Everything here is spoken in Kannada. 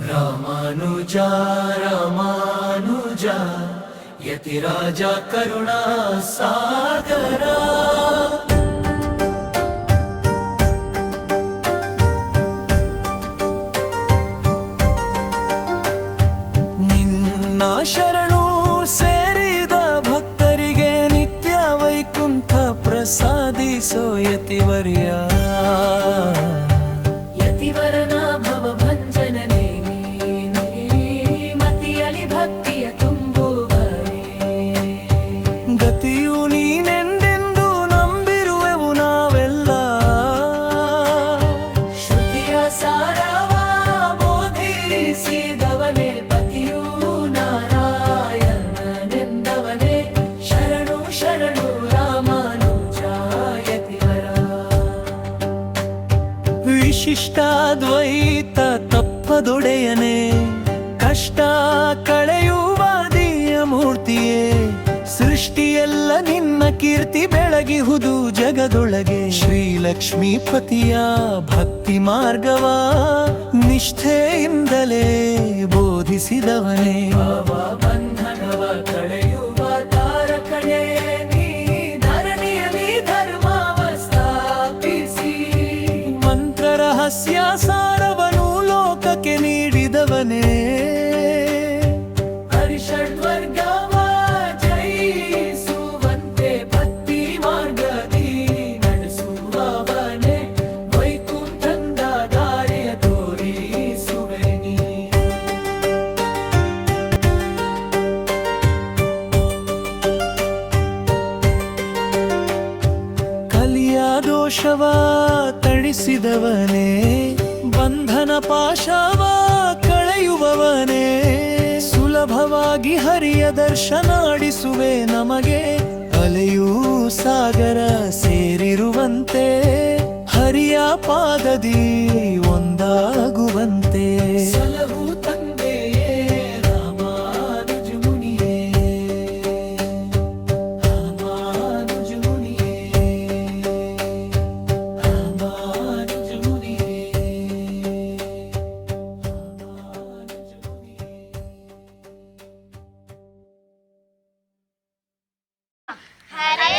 ರಾಮಾನುಜಾ ರಾಮಾನುಜಾ ಯತಿರಾಜ ಕರುಣಾ ಸಾಗರ ನಿನ್ನ ಶರಣು ಸೇರಿದ ಭಕ್ತರಿಗೆ ನಿತ್ಯ ವೈಕುಂಠ ಪ್ರಸಾದಿಸೋ ಯತಿವರ್ಯ. ಯತಿವರನ ಭವಭಂಜನನೇ ನೀನೇ, ಮತಿಯಲಿ ಭಕ್ತಿಯ ತುಂಬುವರೇ. ಗತಿಯು ನೀನೆಂದೆಂದು ನಂಬಿರುವೆವು ನಾವೆಲ್ಲ. ಶ್ರುತಿಯ ಸಾರವ ಬೋಧಿಸಿದವನೇ ಪತಿಯು ನಾರಾಯಣನೆಂದವನೇ. ಶರಣು ಶರಣು ರಾಮಾನುಜ ಯತಿವರ. ವಿಶಿಷ್ಟಾದ್ವೈತ ತಪ್ಪದೊಡೆಯನೇ, ಕಷ್ಟ ಕಳೆಯುವ ದಿವ್ಯ ಮೂರ್ತಿಯೇ. ಸೃಷ್ಟಿಯೆಲ್ಲ ನಿನ್ನ ಕೀರ್ತಿ ಬೆಳಗಿಹುದು ಜಗದೊಳಗೆ. ಶ್ರೀಲಕ್ಷ್ಮೀಪತಿಯ ಭಕ್ತಿ ಮಾರ್ಗವ ನಿಷ್ಠೆಯಿಂದಲೇ ಬೋಧಿಸಿದವನೇ. ಬಂಧನವ ಕಳೆಯುವ ತಾರಕನೇ ನೀ, ಧರಣಿಯಲ್ಲಿ ಧರ್ಮವ ಸ್ಥಾಪಿಸಿ. ಮಂತ್ರ ರಹಸ್ಯ ಸಾರವನು ಲೋಕಕ್ಕೆ ನೀಡಿದವನೇ. ಹರಿಷಡ್ವರ್ಗವ ಜಯಿಸುವಂತೆ ಭಕ್ತಿ ಮಾರ್ಗದಿ ನಡೆಸುವವನೇ. ವೈಕುಂಠದ ದಾರಿಯ ತೋರಿಸುವೆ ನೀ. ಕಲಿಯ ದೋಷವ ತಡಿಸಿದವನೇ, ಬಂಧನ ಪಾಶವ ಕಳೆಯುವವನೇ. ಸುಲಭವಾಗಿ ಹರಿಯ ದರ್ಶನಾಡಿಸುವೆ ನಮಗೆ. ಅಲೆಯೂ ಸಾಗರ ಸೇರಿರುವಂತೆ, ಹರಿಯ ಪಾದದಿ ಒಂದಾಗುವಂತೆ. ಸಲಹು ತಂದೆಯೇ ರಾಮಾನುಜ ಮುನಿಯೇ, ರಾಮಾನುಜ ಮುನಿಯೇ, ರಾಮಾನುಜ ಮುನಿಯೇ, ರಾಮಾನುಜ ಮುನಿಯೇ. ಹರೇ